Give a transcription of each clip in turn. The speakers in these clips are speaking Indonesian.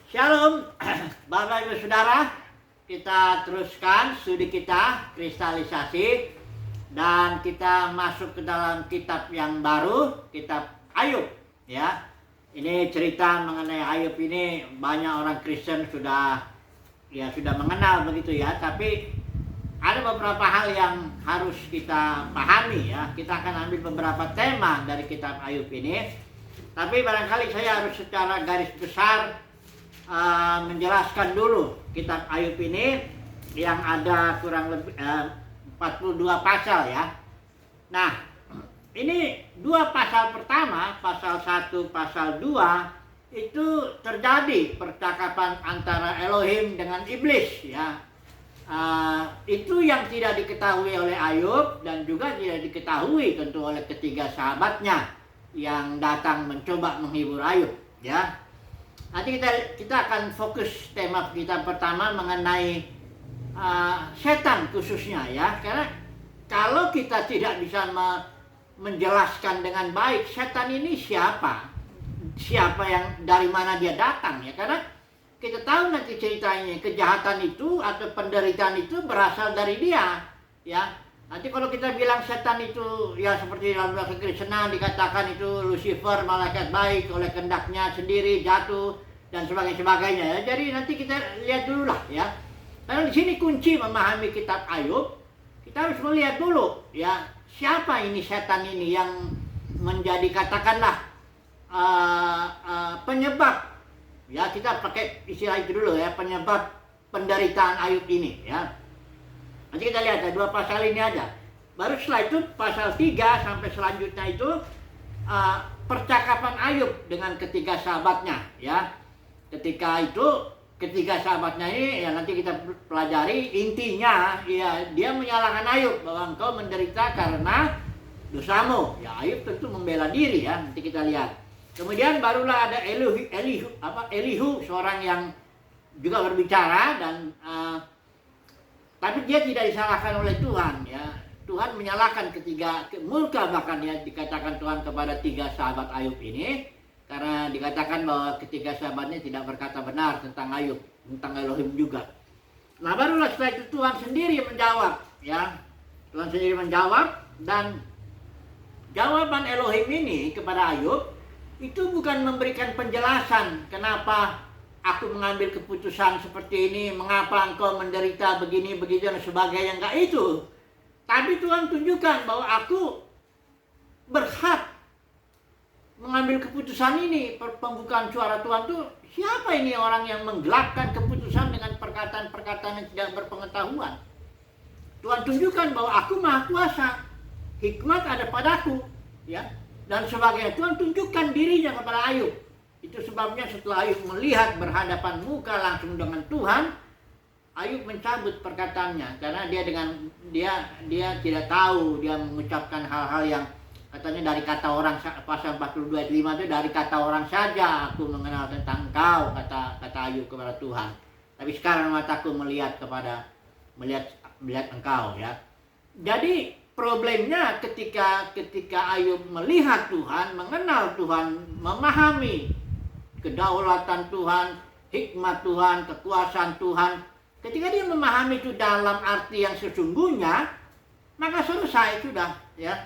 Shalom, Bapak Ibu Saudara, kita teruskan studi kita kristalisasi dan kita masuk ke dalam kitab yang baru, kitab Ayub. Ya, ini cerita mengenai Ayub ini banyak orang Kristen sudah mengenal begitu ya. Tapi ada beberapa hal yang harus kita pahami ya. Kita akan ambil beberapa tema dari kitab Ayub ini. Tapi barangkali saya harus secara garis besar menjelaskan dulu kitab Ayub ini yang ada kurang lebih 42 pasal ya. Nah, ini dua pasal pertama, pasal 1, pasal 2 itu terjadi percakapan antara Elohim dengan iblis ya. Itu yang tidak diketahui oleh Ayub dan juga tidak diketahui tentu oleh ketiga sahabatnya yang datang mencoba menghibur Ayub ya. Nanti kita akan fokus tema kita pertama mengenai setan khususnya ya, karena kalau kita tidak bisa menjelaskan dengan baik setan ini siapa yang dari mana dia datang ya, karena kita tahu nanti ceritanya kejahatan itu atau penderitaan itu berasal dari dia ya. Nanti kalau kita bilang setan itu ya seperti dalam bahasa Kristen dikatakan itu Lucifer, malaikat baik, oleh kehendaknya sendiri jatuh dan sebagainya ya. Jadi nanti kita lihat dulu lah ya. Karena di sini kunci memahami kitab Ayub, kita harus melihat dulu ya, siapa ini setan ini yang menjadi katakanlah penyebab ya, kita pakai istilah itu dulu ya, penyebab penderitaan Ayub ini ya. Nanti kita lihat ya, dua pasal ini aja. Baru setelah itu pasal 3 sampai selanjutnya itu percakapan Ayub dengan ketiga sahabatnya ya. Ketika itu ketiga sahabatnya ini ya, nanti kita pelajari intinya ya, dia menyalahkan Ayub bahwa engkau menderita karena dosamu ya. Ayub tentu membela diri ya, nanti kita lihat. Kemudian barulah ada Elihu seorang yang juga berbicara dan tapi dia tidak disalahkan oleh Tuhan ya. Tuhan menyalahkan ketiga murka bahkan ya, dikatakan Tuhan kepada tiga sahabat Ayub ini karena dikatakan bahwa ketiga sahabatnya tidak berkata benar tentang Ayub, tentang Elohim juga. Nah barulah setelah itu Tuhan sendiri menjawab ya. Tuhan sendiri menjawab, dan jawaban Elohim ini kepada Ayub itu bukan memberikan penjelasan kenapa aku mengambil keputusan seperti ini, mengapa engkau menderita begini, begitu dan sebagainya, enggak itu. Tapi Tuhan tunjukkan bahwa aku berhak mengambil keputusan ini. Pembukaan suara Tuhan itu, siapa ini orang yang menggelapkan keputusan dengan perkataan-perkataan yang tidak berpengetahuan. Tuhan tunjukkan bahwa aku maha kuasa, hikmat ada padaku ya, dan sebagainya. Tuhan tunjukkan dirinya kepada Ayub. Itu sebabnya setelah Ayub melihat berhadapan muka langsung dengan Tuhan, Ayub mencabut perkataannya karena dia tidak tahu, dia mengucapkan hal-hal yang katanya dari kata orang. Pasal 42 ayat 5 itu, dari kata orang saja aku mengenal tentang engkau, kata Ayub kepada Tuhan. Tapi sekarang mataku melihat engkau ya. Jadi problemnya ketika Ayub melihat Tuhan, mengenal Tuhan, memahami kedaulatan Tuhan, hikmat Tuhan, kekuasaan Tuhan. Ketika dia memahami itu dalam arti yang sesungguhnya, maka selesai sudah ya.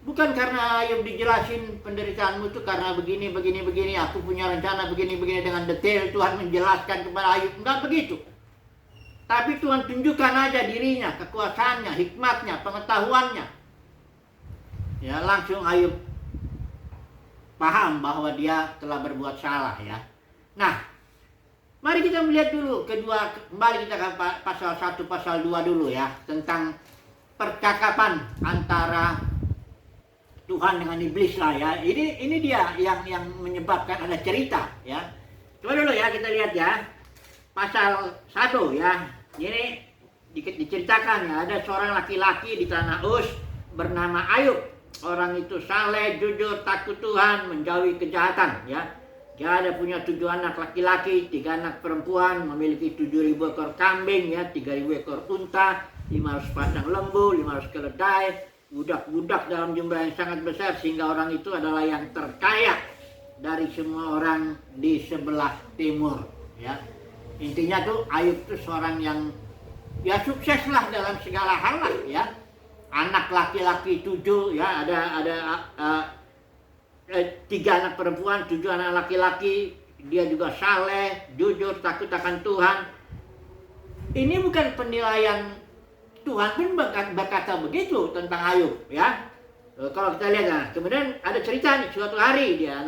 Bukan karena Ayub dijelasin penderitaanmu itu karena begini, aku punya rencana begini dengan detail Tuhan menjelaskan kepada Ayub, enggak begitu. Tapi Tuhan tunjukkan aja dirinya, kekuasaannya, hikmatnya, pengetahuannya. Ya, langsung Ayub paham bahwa dia telah berbuat salah ya. Nah, mari kita melihat dulu kembali kita ke pasal 1, pasal 2 dulu ya, tentang percakapan antara Tuhan dengan iblis lah ya. Ini dia yang menyebabkan ada cerita ya. Coba dulu ya kita lihat ya. Pasal 1 ya. Ini diceritakan ya, ada seorang laki-laki di tanah Uz bernama Ayub. Orang itu saleh, jujur, takut Tuhan, menjauhi kejahatan ya. Dia ada punya 7 anak laki-laki, 3 anak perempuan, memiliki 7.000 ekor kambing ya, 3.000 ekor unta, 500 pasang lembu, 500 keledai, budak-budak dalam jumlah yang sangat besar, sehingga orang itu adalah yang terkaya dari semua orang di sebelah timur, ya. Intinya tuh Ayub tuh seorang yang ya sukses lah dalam segala hal lah, ya. Anak laki-laki 7, ya, ada 3 anak perempuan, 7 anak laki-laki. Dia juga saleh, jujur, takut akan Tuhan. Ini bukan penilaian Tuhan pun berkata begitu tentang Ayub, ya. Kalau kita lihat, nah, kemudian ada cerita nih, suatu hari dia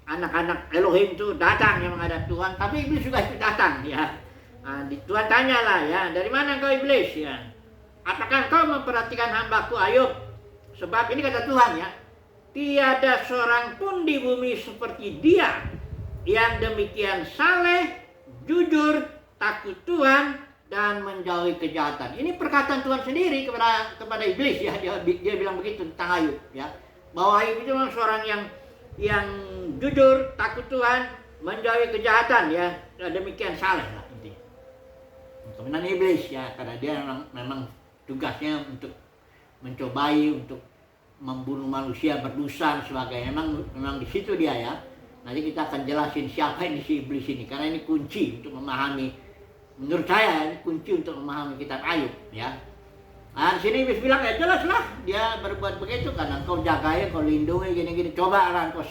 anak-anak Elohim itu datang yang menghadap Tuhan, tapi iblis juga itu datang, ya. Nah, Tuhan tanyalah, ya, dari mana kau iblis, ya? Apakah kau memperhatikan hambaku Ayub? Sebab ini kata Tuhan, ya, tiada seorang pun di bumi seperti dia yang demikian saleh, jujur, takut Tuhan, dan menjauhi kejahatan. Ini perkataan Tuhan sendiri kepada iblis, ya. Dia bilang begitu tentang Ayub, ya. Bahwa Ayub itu memang seorang yang jujur, takut Tuhan, menjauhi kejahatan, ya. Demikian saleh lah intinya. Kemudian iblis, ya, karena dia memang tugasnya untuk mencobai, untuk membunuh manusia, berdosa dan sebagainya. Memang di situ dia, ya. Nanti kita akan jelasin siapa ini si iblis ini, karena ini kunci untuk memahami, menurut saya ini kunci untuk memahami kitab Ayub, ya. Nah, di sini iblis bilang, ya jelas lah dia berbuat begitu karena kau jagai, kau lindungi, gini-gini. Coba lah kau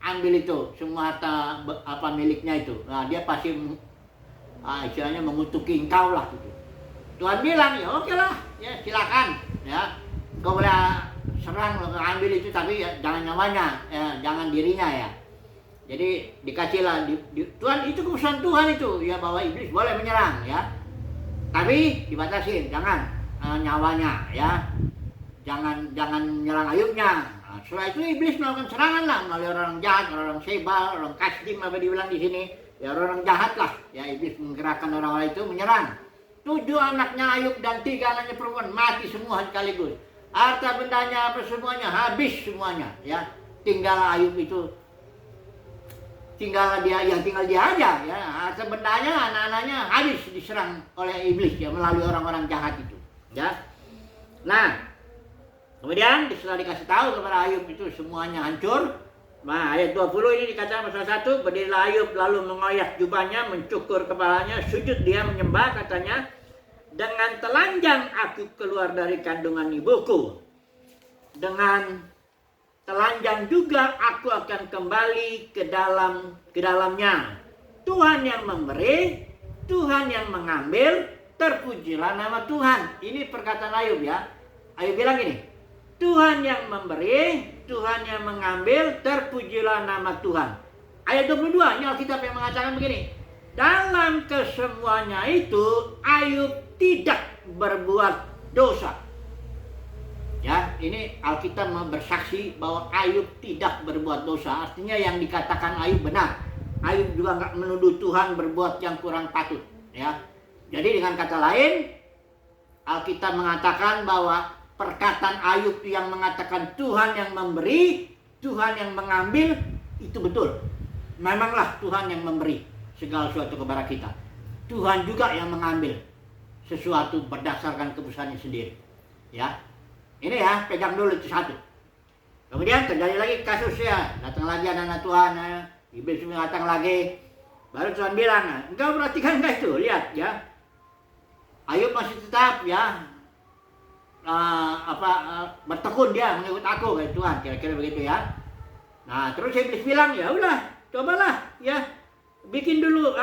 ambil itu semua harta miliknya itu. Nah, dia pasti istilahnya mengutuki engkau lah gitu. Tuhan bilang, ya oke lah, ya silakan, ya. Kau boleh serang, ambil itu, tapi ya, jangan nyawanya, ya, jangan dirinya, ya. Jadi dikasihlah Tuhan, itu keputusan Tuhan itu, ya, bahwa iblis boleh menyerang, ya. Tapi dibatasin, jangan nyawanya, ya. Jangan menyerang Ayubnya. Nah, setelah itu iblis melakukan serangan lah melalui orang jahat, orang Sebal, orang Kasdim, apa dibilang di sini, ya, orang jahat lah, ya. Iblis menggerakkan orang-orang itu menyerang. 7 anaknya Ayub dan 3 anaknya perempuan mati semua sekaligus. Harta bendanya apa semuanya habis semuanya, ya. Tinggal Ayub itu, tinggal dia aja, ya. Harta bendanya, anak-anaknya habis diserang oleh iblis, ya, melalui orang-orang jahat itu, ya. Nah, kemudian setelah dikasih tahu kepada Ayub itu semuanya hancur. Nah, ayat 20 ini dikatakan pasal 1, berdirilah Ayub lalu mengoyak jubahnya, mencukur kepalanya, sujud dia menyembah, katanya, dengan telanjang aku keluar dari kandungan ibuku. Dengan telanjang juga aku akan kembali ke dalamnya. Tuhan yang memberi, Tuhan yang mengambil, terpujilah nama Tuhan. Ini perkataan Ayub, ya. Ayub bilang gini, Tuhan yang memberi, Tuhan yang mengambil, terpujilah nama Tuhan. Ayat 22, ini Alkitab yang mengatakan begini, dalam kesemuanya itu Ayub tidak berbuat dosa. Ya, ini Alkitab bersaksi bahwa Ayub tidak berbuat dosa. Artinya yang dikatakan Ayub benar. Ayub juga nggak menuduh Tuhan berbuat yang kurang patut, ya. Jadi dengan kata lain, Alkitab mengatakan bahwa perkataan Ayub yang mengatakan Tuhan yang memberi, Tuhan yang mengambil, itu betul. Memanglah Tuhan yang memberi segala sesuatu kepada kita. Tuhan juga yang mengambil sesuatu berdasarkan keputusannya sendiri, ya. Ini, ya, pegang dulu itu satu. Kemudian terjadi lagi kasusnya, datang lagi anak-anak Tuhan, ya. Iblis datang lagi. Baru Tuhan bilang, engkau perhatikan nggak itu? Lihat, ya. Ayub masih tetap, ya, bertekun dia mengikut aku, kayak Tuhan, kira-kira begitu, ya. Nah, terus iblis bilang, ya udah, cobalah, ya, bikin dulu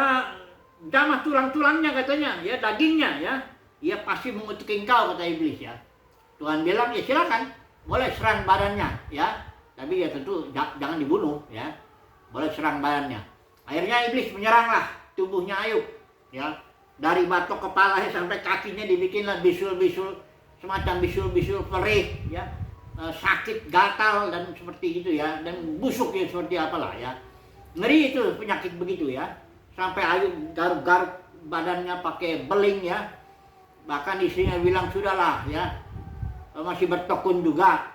jamah tulang-tulangnya, katanya, ya, dagingnya, ya. Ia pasti mengutuki engkau, kata iblis, ya. Tuhan bilang, ya silakan, boleh serang badannya, ya. Tapi ya tentu jangan dibunuh, ya. Boleh serang badannya. Akhirnya iblis menyeranglah tubuhnya Ayub, ya. Dari batok kepalanya sampai kakinya dibikinlah bisul-bisul, semacam bisul-bisul perih, ya. Sakit, gatal, dan seperti itu, ya. Dan busuk, ya, seperti apalah, ya. Ngeri itu penyakit begitu, ya. Sampai Ayub garuk-garuk badannya pakai beling, ya. Bahkan istrinya bilang, sudahlah, ya, masih bertekun juga.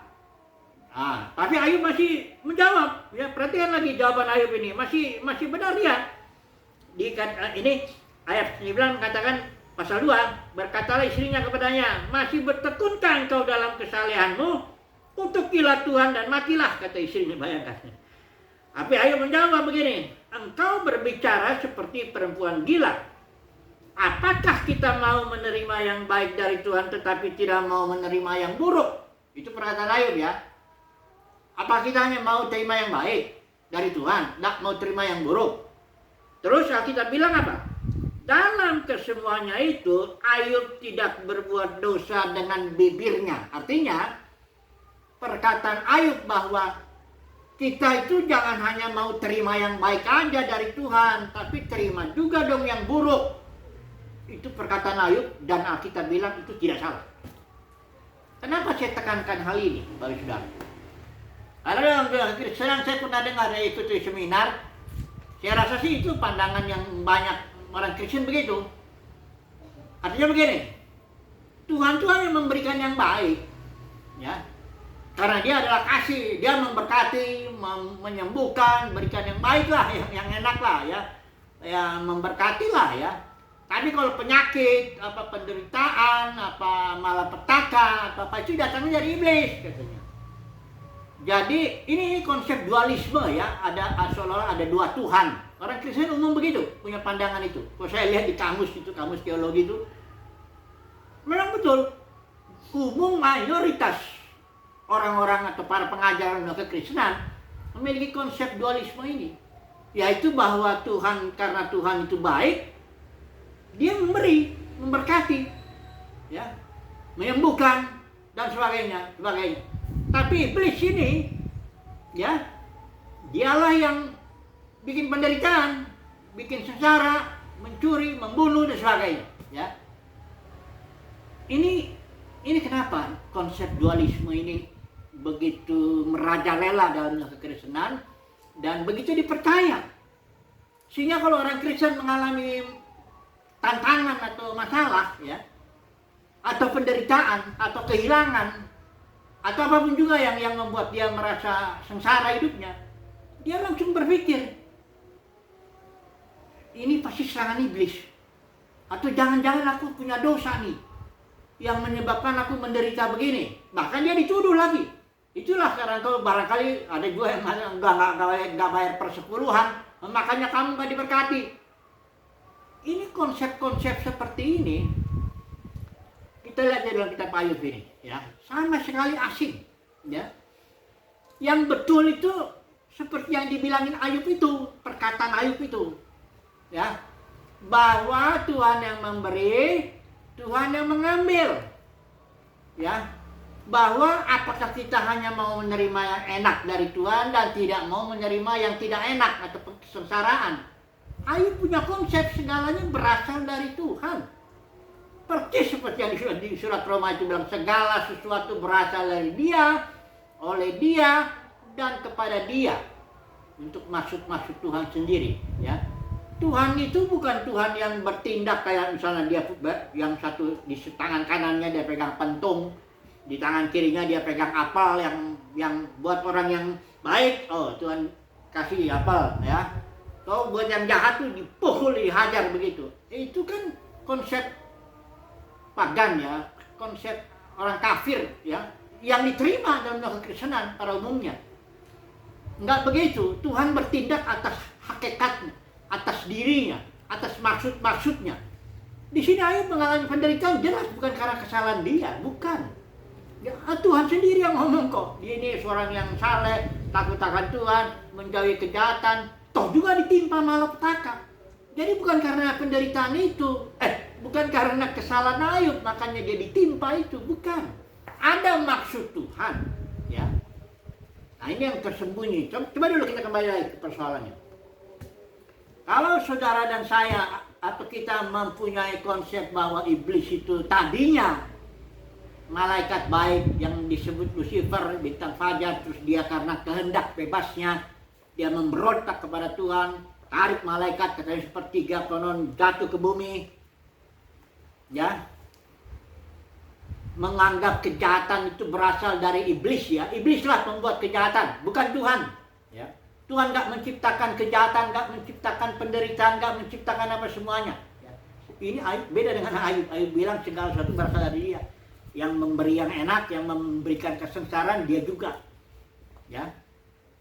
Nah, tapi Ayub masih menjawab, ya. Perhatikan lagi jawaban Ayub ini, masih benar dia. Ini ayat 9 mengatakan pasal 2, berkatalah istrinya kepadanya, masih bertekunkah engkau dalam kesalehanmu? kutukilah Tuhan dan matilah, kata istrinya, bayangkan. Tapi Ayub menjawab begini, engkau berbicara seperti perempuan gila. Apakah kita mau menerima yang baik dari Tuhan tetapi tidak mau menerima yang buruk? Itu perkataan Ayub ya. Apa kita hanya mau terima yang baik dari Tuhan, tidak mau terima yang buruk? Terus Alkitab bilang apa? Dalam kesemuanya itu Ayub tidak berbuat dosa dengan bibirnya. Artinya perkataan Ayub bahwa kita itu jangan hanya mau terima yang baik aja dari Tuhan, tapi terima juga dong yang buruk. Itu perkataan Ayub dan Alkitab bilang itu tidak salah. Kenapa saya tekankan hal ini, Bapak Saudara? Karena dalam Kristen saya pernah dengar ikut seminar. Saya rasa sih itu pandangan yang banyak orang Kristen begitu. Artinya begini, Tuhan yang memberikan yang baik, ya. Karena dia adalah kasih, dia memberkati, menyembuhkan, berikan yang baik lah, yang enak lah ya. Ya memberkati lah ya. Tapi kalau penyakit, apa penderitaan, apa malapetaka, apa itu datangnya dari iblis katanya. Jadi ini konsep dualisme ya, ada seolah-olah ada dua Tuhan. Orang Kristen umum begitu, punya pandangan itu. Kalau saya lihat di kamus itu, kamus teologi itu, memang betul. Umum mayoritas orang-orang atau para pengajar kekristenan memiliki konsep dualisme ini, yaitu bahwa Tuhan, karena Tuhan itu baik, dia memberi, memberkati, ya, menyembuhkan dan sebagainya. Tapi iblis ini, ya, dialah yang bikin penderitaan, bikin sengsara, mencuri, membunuh dan sebagainya. Ya, ini kenapa konsep dualisme ini begitu merajalela dalam kekristenan dan begitu dipercaya, sehingga kalau orang Kristen mengalami tantangan atau masalah ya, atau penderitaan atau kehilangan atau apapun juga yang membuat dia merasa sengsara hidupnya, dia langsung berpikir ini pasti serangan iblis, atau jangan-jangan aku punya dosa nih yang menyebabkan aku menderita begini. Bahkan dia dituduh lagi. Itulah karena kalau barangkali ada juga yang nggak bayar persepuluhan, makanya kamu nggak diberkati. Ini konsep-konsep seperti ini kita lihat di dalam kitab Ayub ini, ya, sama sekali asing, ya. Yang betul itu seperti yang dibilangin Ayub itu, perkataan Ayub itu, ya, bahwa Tuhan yang memberi, Tuhan yang mengambil, ya. Bahwa apakah kita hanya mau menerima yang enak dari Tuhan dan tidak mau menerima yang tidak enak atau kesengsaraan. Ayub punya konsep segalanya berasal dari Tuhan. Persis seperti yang di surat Roma itu bilang, segala sesuatu berasal dari Dia, oleh Dia, dan kepada Dia. Untuk maksud-maksud Tuhan sendiri, ya. Tuhan itu bukan Tuhan yang bertindak kayak misalnya dia yang satu di tangan kanannya dia pegang pentung, di tangan kirinya dia pegang apel yang buat orang yang baik, oh Tuhan kasih apel ya. Kalau buat yang jahat tuh dipukul, dihajar begitu. Itu kan konsep pagan ya, konsep orang kafir ya, yang diterima dalam kekristenan pada umumnya. Enggak begitu. Tuhan bertindak atas hakikatnya, atas dirinya, atas maksud-maksudnya. Di sini Ayub mengalami penderitaan jelas bukan karena kesalahan dia, bukan. Ya, Tuhan sendiri yang ngomong kok. Dia ini seorang yang saleh, takut akan Tuhan, menjauhi kejahatan, toh juga ditimpa malapetaka. Jadi bukan karena penderitaan itu, bukan karena kesalahan Ayub makanya dia ditimpa itu, bukan. Ada maksud Tuhan, ya. Nah ini yang tersembunyi. Coba dulu kita kembali lagi ke persoalannya. Kalau saudara dan saya atau kita mempunyai konsep bahwa iblis itu tadinya malaikat baik yang disebut Lucifer, bintang fajar, terus dia karena kehendak bebasnya dia memberontak kepada Tuhan, tarik malaikat katanya sepertiga konon jatuh ke bumi, ya, menganggap kejahatan itu berasal dari iblis ya. Iblislah membuat kejahatan, bukan Tuhan, ya. Tuhan nggak menciptakan kejahatan, nggak menciptakan penderitaan, nggak menciptakan apa semuanya, ya. Ini Ayub beda dengan Ayub. Ayub bilang segala sesuatu berasal dari Dia. yang memberi yang enak, yang memberikan kesengsaraan dia juga. Ya.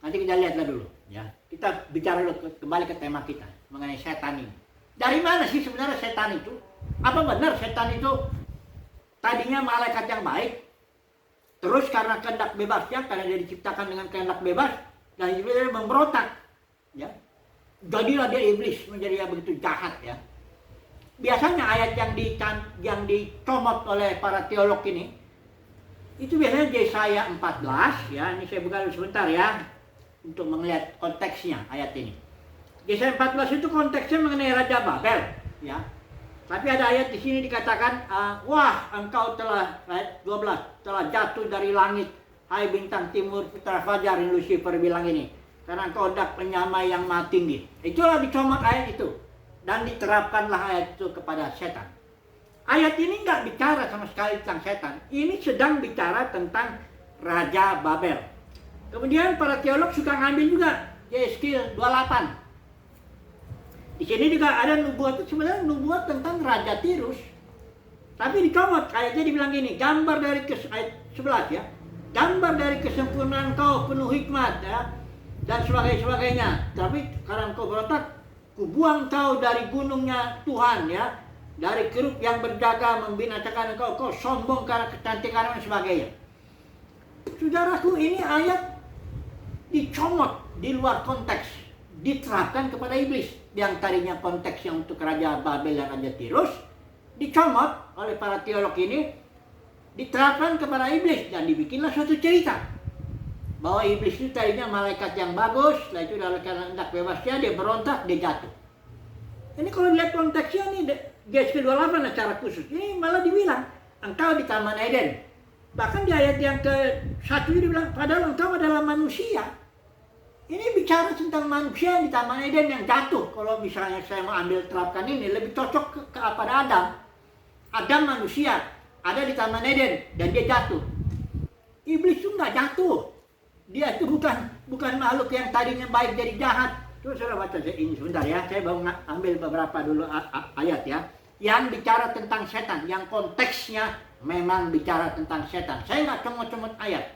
Nanti kita lihatlah dulu, ya. Kita bicara dulu kembali ke tema kita mengenai setan ini. Dari mana sih sebenarnya setan itu? Apa benar setan itu tadinya malaikat yang baik? Terus karena kehendak bebasnya, karena dia diciptakan dengan kehendak bebas, dan dia memberontak, ya. Jadilah dia iblis, menjadi yang begitu jahat, ya. Biasanya ayat yang dicomot oleh para teolog ini, itu biasanya Yesaya 14, ya. Ini saya buka dulu sebentar, ya, untuk melihat konteksnya ayat ini. Yesaya 14 itu konteksnya mengenai Raja Babel, ya. Tapi ada ayat di sini dikatakan, wah engkau telah, ayat 12, telah jatuh dari langit, hai bintang timur putra fajar, yang Lucifer bilang ini. Karena engkau hendak penyamai yang maha tinggi. Itulah dicomot ayat itu. Dan diterapkanlah ayat itu kepada setan. Ayat ini nggak bicara sama sekali tentang setan. Ini sedang bicara tentang Raja Babel. Kemudian para teolog suka ngambil juga Yeskiel 28. Di sini juga ada nubuat, sebenarnya nubuat tentang Raja Tirus. Tapi dicomot, ayatnya dibilang gini, gambar dari ayat 11, ya. Gambar dari kesempurnaan kau penuh hikmat, ya, dan sebagainya. Tapi karena kau berontak, kubuang kau dari gunungnya Tuhan, ya. Dari keruk yang berjaga membinasakan kau sombong karena kecantikan dan sebagainya. Saudaraku, ini ayat dicomot di luar konteks, diterapkan kepada iblis. Yang tadinya konteksnya untuk Raja Babel dan Raja Tirus, dicomot oleh para teolog ini, diterapkan kepada iblis, dan dibikinlah suatu cerita bahwa iblis itu tadinya malaikat yang bagus, setelah itu dalam kehendak bebasnya dia berontak, dia jatuh. Ini kalau lihat konteksnya nih, Yeskiel 28 secara khusus, ini malah dibilang engkau di Taman Eden. Bahkan di ayat yang ke-1 dibilang, padahal engkau adalah manusia. Ini bicara tentang manusia di Taman Eden yang jatuh. Kalau misalnya saya mau ambil terapkan ini, lebih cocok kepada Adam. Adam manusia, ada di Taman Eden, dan dia jatuh. Iblis itu nggak jatuh. Dia itu bukan makhluk yang tadinya baik jadi jahat. Terus saya baca ini sebentar, ya. Saya baru ambil beberapa dulu ayat, ya. Yang bicara tentang setan, yang konteksnya memang bicara tentang setan. Saya nggak comot-comot ayat,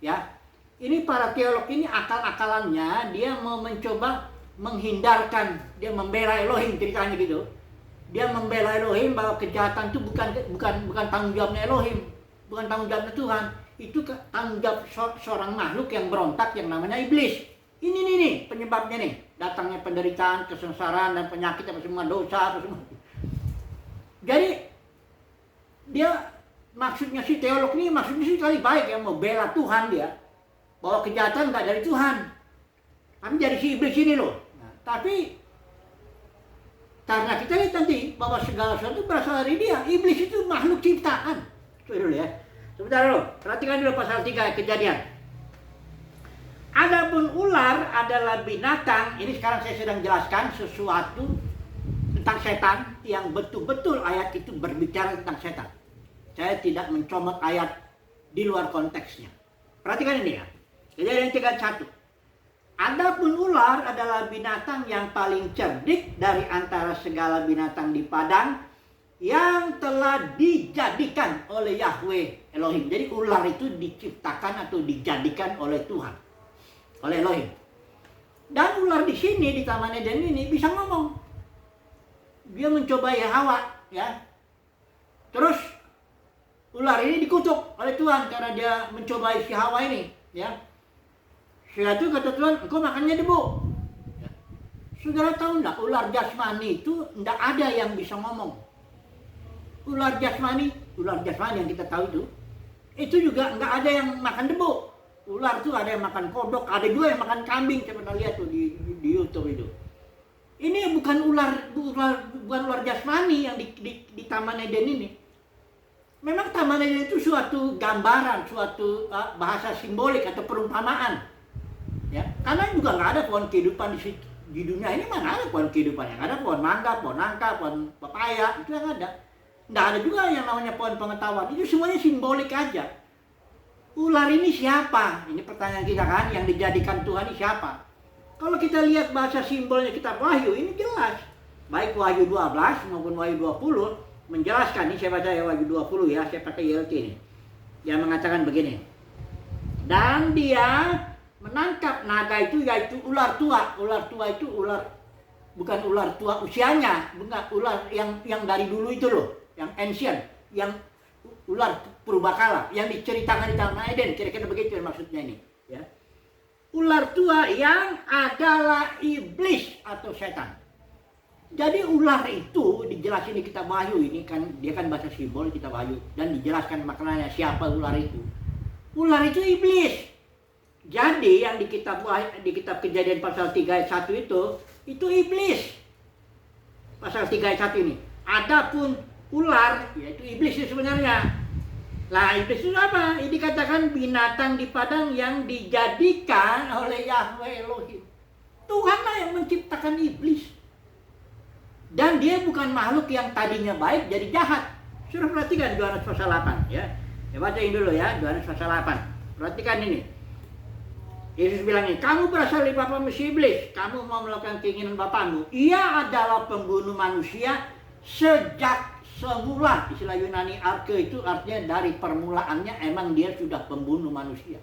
ya. Ini para teolog ini akal-akalannya, dia mau mencoba menghindarkan, dia membela Elohim, ceritanya gitu. Dia membela Elohim bahwa kejahatan itu bukan tanggung jawabnya Elohim, bukan tanggung jawabnya Tuhan. Itu tanggung jawab seorang makhluk yang berontak yang namanya iblis. Ini nih penyebabnya nih, datangnya penderitaan, kesengsaraan dan penyakit, apa semua dosa, apa semua. Jadi dia maksudnya si teolog ini maksudnya sih kali baik, yang mau bela Tuhan dia. Bahwa kejahatan nggak dari Tuhan, tapi dari si iblis ini loh. Nah, tapi karena kita lihat nanti bahwa segala sesuatu berasal dari dia. Iblis itu makhluk ciptaan. Coba dulu, ya. Sebentar dulu, perhatikan dulu pasal 3 Kejadian. Adapun ular adalah binatang. Ini sekarang saya sedang jelaskan sesuatu tentang setan yang betul-betul ayat itu berbicara tentang setan. Saya tidak mencomot ayat di luar konteksnya. Perhatikan ini, ya. Kejadian 3:1. Adapun ular adalah binatang yang paling cerdik dari antara segala binatang di padang yang telah dijadikan oleh Yahweh Elohim. Jadi ular itu diciptakan atau dijadikan oleh Tuhan, oleh Elohim. Dan ular di sini di Taman Eden ini bisa ngomong. Dia mencobai Hawa, ya. Terus ular ini dikutuk oleh Tuhan karena dia mencobai si Hawa ini, ya. Setelah itu kata Tuhan, engkau makannya debu. Ya. Saudara tahu enggak, ular jasmani itu enggak ada yang bisa ngomong. Ular jasmani yang kita tahu itu juga enggak ada yang makan debu. Ular itu ada yang makan kodok, ada juga yang makan kambing. Saya pernah lihat tuh di YouTube itu. Ini bukan ular jasmani yang di Taman Eden ini. Memang Taman Eden itu suatu gambaran, suatu bahasa simbolik atau perumpamaan. Ya, karena juga nggak ada pohon kehidupan di dunia ini, mana ada pohon kehidupan. Yang ada pohon mangga, pohon nangka, pohon pepaya, itu yang ada. Nggak ada juga yang namanya pohon pengetahuan. Itu semuanya simbolik aja. Ular ini siapa? Ini pertanyaan kita kan, yang dijadikan Tuhan ini siapa? Kalau kita lihat bahasa simbolnya kitab Wahyu, ini jelas. Baik Wahyu 12 maupun Wahyu 20, menjelaskan, ini saya baca ya Wahyu 20 ya, saya pakai YLT ini. Dia mengatakan begini. Dan dia menangkap naga itu, yaitu ular tua. Ular tua itu bukan ular tua usianya, bukan ular yang dari dulu itu loh, yang ancient, yang ular purbakala yang diceritakan di Taman Eden, kira-kira begitu maksudnya ini, ya. Ular tua yang adalah iblis atau setan. Jadi ular itu dijelasin di kitab Wahyu ini kan, dia kan bahasa simbol kitab Wahyu, dan dijelaskan maknanya siapa ular itu. Ular itu iblis. Jadi yang di kitab Kejadian pasal 3 ayat 1 itu iblis. Pasal 3 ayat 1 ini. Adapun ular, yaitu iblis itu sebenarnya. Lah iblis itu apa? Ini dikatakan binatang di padang yang dijadikan oleh Yahweh Elohim. Tuhanlah yang menciptakan iblis. Dan dia bukan makhluk yang tadinya baik jadi jahat. Sudah perhatikan Yohanes pasal 8 ya. Ya bacain dulu ya, Yohanes pasal 8. Perhatikan ini. Yesus bilang ini, kamu berasal dari bapamu si iblis, kamu mau melakukan keinginan bapamu. Ia adalah pembunuh manusia sejak semula. Istilah Yunani arke itu artinya dari permulaannya emang dia sudah pembunuh manusia.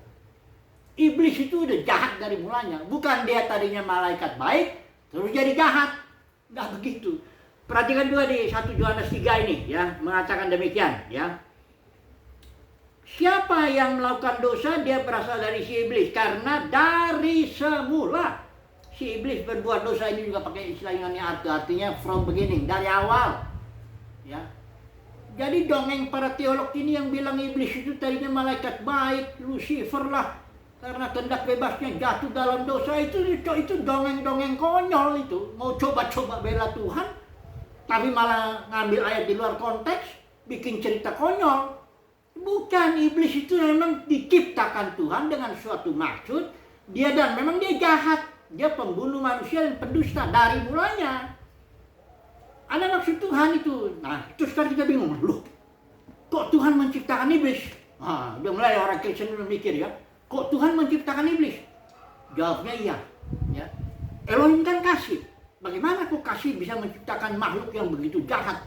Iblis itu udah jahat dari mulanya. Bukan dia tadinya malaikat baik terus jadi jahat. Nah begitu. Perhatikan juga di 1 Yohanes 3 ini ya, mengatakan demikian ya. Siapa yang melakukan dosa dia berasal dari si iblis, karena dari semula si iblis berbuat dosa. Ini juga pakai istilah Yunani artinya from beginning, dari awal. Ya. Jadi dongeng para teolog ini yang bilang iblis itu tadinya malaikat baik, Lucifer lah, karena kehendak bebasnya jatuh dalam dosa, itu dongeng-dongeng konyol itu. Mau coba-coba bela Tuhan, tapi malah ngambil ayat di luar konteks, bikin cerita konyol. Bukan, iblis itu memang diciptakan Tuhan dengan suatu maksud. Memang dia jahat. Dia pembunuh manusia dan pendusta dari mulanya. Ada maksud Tuhan itu. Nah, itu sekarang kita bingung. Loh, kok Tuhan menciptakan iblis? Nah, udah mulai orang Kristen mikir ya. Kok Tuhan menciptakan iblis? Jawabnya iya. Ya. Elohim kan kasih. Bagaimana kok kasih bisa menciptakan makhluk yang begitu jahat?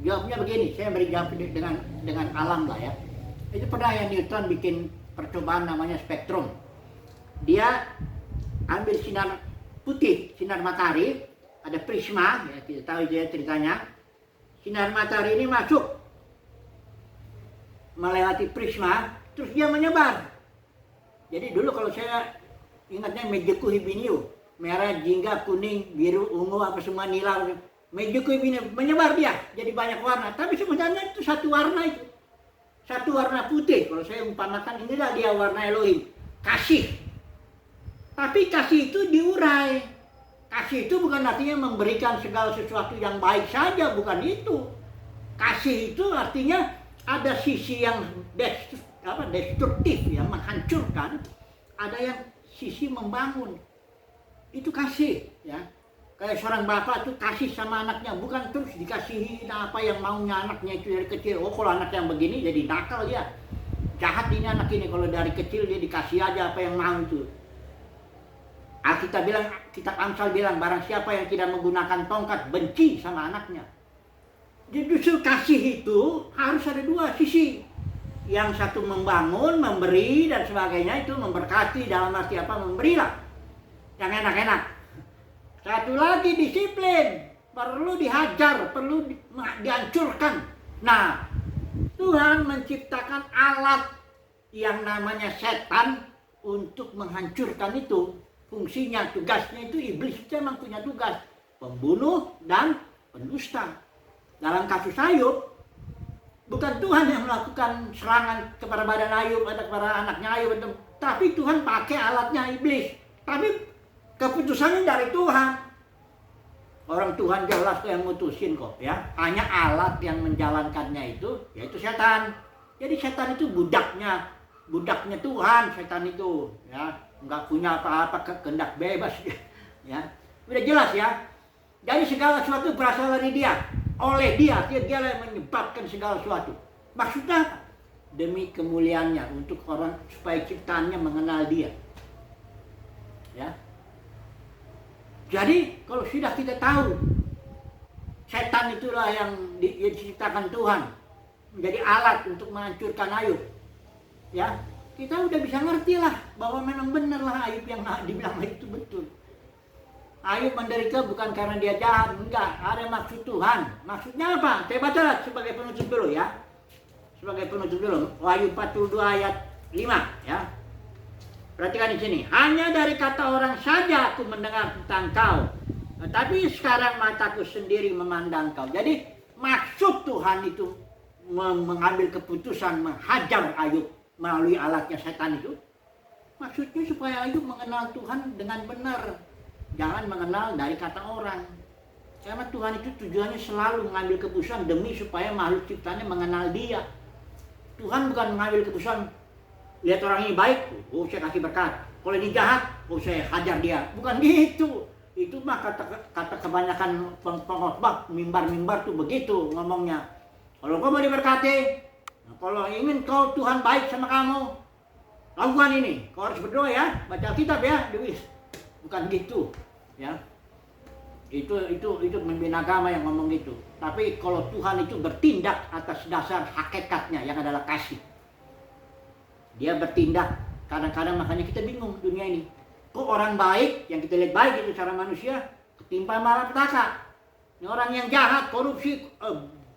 Jawabnya begini, saya beri jawab dengan alam lah ya. Itu pernah yang Newton bikin percobaan namanya spektrum. Dia ambil sinar putih, sinar matahari, ada prisma, ya kita tahu itu ya ceritanya. Sinar matahari ini masuk melewati prisma, terus dia menyebar. Jadi dulu kalau saya ingatnya Mejeku Hibiniu, merah, jingga, kuning, biru, ungu, apa semua nila. Mejeku Hibiniu menyebar dia, jadi banyak warna. Tapi sebenarnya itu satu warna itu. Satu warna putih. Kalau saya umpamakan inilah dia warna Elohim. Kasih. Tapi kasih itu diurai. Kasih itu bukan artinya memberikan segala sesuatu yang baik saja, bukan itu. Kasih itu artinya ada sisi yang destruktif, yang menghancurkan, ada yang sisi membangun. Itu kasih ya. Kayak seorang bapak tuh kasih sama anaknya, bukan terus dikasihi apa yang maunya anaknya itu dari kecil. Oh, kalau anak yang begini jadi nakal dia, jahat ini anak ini. Kalau dari kecil dia dikasih aja apa yang mau itu. Alkitab bilang, kitab Amsal bilang, barang siapa yang tidak menggunakan tongkat benci sama anaknya. Jadi justru kasih itu harus ada dua sisi. Yang satu membangun, memberi dan sebagainya, itu memberkati dalam arti apa? Memberilah yang enak-enak. Satu lagi disiplin, perlu dihajar, perlu dihancurkan. Nah, Tuhan menciptakan alat yang namanya setan untuk menghancurkan itu. Fungsinya, tugasnya itu iblis itu memang punya tugas. Pembunuh dan pendusta. Dalam kasus Ayub, bukan Tuhan yang melakukan serangan kepada badan Ayub atau kepada anaknya Ayub, tapi Tuhan pakai alatnya iblis. Tapi keputusannya dari Tuhan. Orang Tuhan jelas yang mutusin kok ya. Hanya alat yang menjalankannya itu yaitu setan. Jadi setan itu budaknya Tuhan, setan itu ya. Enggak punya apa-apa, kehendak bebas ya. Udah jelas ya. Jadi segala sesuatu berasal dari dia. Oleh dia yang menyebabkan segala sesuatu. Maksudnya apa? Demi kemuliaannya, untuk orang supaya ciptaannya mengenal dia. Ya. Jadi kalau sudah kita tahu setan itulah yang diciptakan Tuhan menjadi alat untuk menghancurkan Ayub. Ya, kita udah bisa ngerti lah bahwa memang benar lah Ayub yang dibilang itu betul. Ayub menderita bukan karena dia jahat, enggak, ada maksud Tuhan. Maksudnya apa? Saya baca sebagai penutup dulu ya. Sebagai penutup dulu, Wahyu 42 ayat 5 ya. Perhatikan di sini. Hanya dari kata orang saja aku mendengar tentang kau, tetapi sekarang mataku sendiri memandang kau. Jadi maksud Tuhan itu mengambil keputusan menghajar Ayub melalui alatnya setan itu. Maksudnya supaya Ayub mengenal Tuhan dengan benar. Jangan mengenal dari kata orang. Karena Tuhan itu tujuannya selalu mengambil keputusan demi supaya makhluk ciptaannya mengenal dia. Tuhan bukan mengambil keputusan, lihat orang ini baik, oh saya kasih berkat. Kalau ini jahat, oh saya hajar dia. Bukan gitu. Itu mah kata kebanyakan pengkhotbah, mimbar-mimbar tuh begitu ngomongnya. Kalau kau mau diberkati, kalau ingin kau Tuhan baik sama kamu, lakukan ini. Kau harus berdoa ya, baca Alkitab ya, Dewi. Bukan gitu, ya. Itu pemimpin agama yang ngomong gitu. Tapi kalau Tuhan itu bertindak atas dasar hakikatnya yang adalah kasih. Dia bertindak. Kadang-kadang makanya kita bingung dunia ini. Kok orang baik yang kita lihat baik itu secara manusia ketimpa malapetaka. Ini orang yang jahat, korupsi,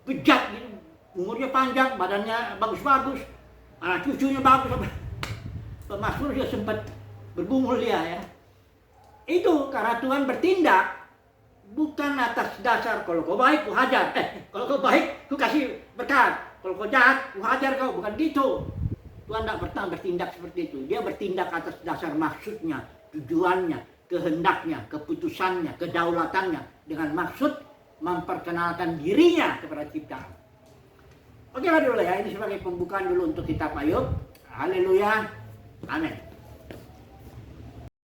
bejat gitu. Umurnya panjang, badannya bagus-bagus, anak cucunya bagus. Pemasmur dia sempat bergumul dia ya. Itu karena Tuhan bertindak bukan atas dasar kalau kau baik ku hajar, kalau kau baik ku kasih berkat, kalau kau jahat ku hajar kau, bukan gitu. Tuhan tidak pernah bertindak seperti itu. Dia bertindak atas dasar maksudnya, tujuannya, kehendaknya, keputusannya, kedaulatannya dengan maksud memperkenalkan dirinya kepada ciptaan. Oke lah dulu ya, ini sebagai pembukaan dulu untuk kitab Ayub. Haleluya, amin.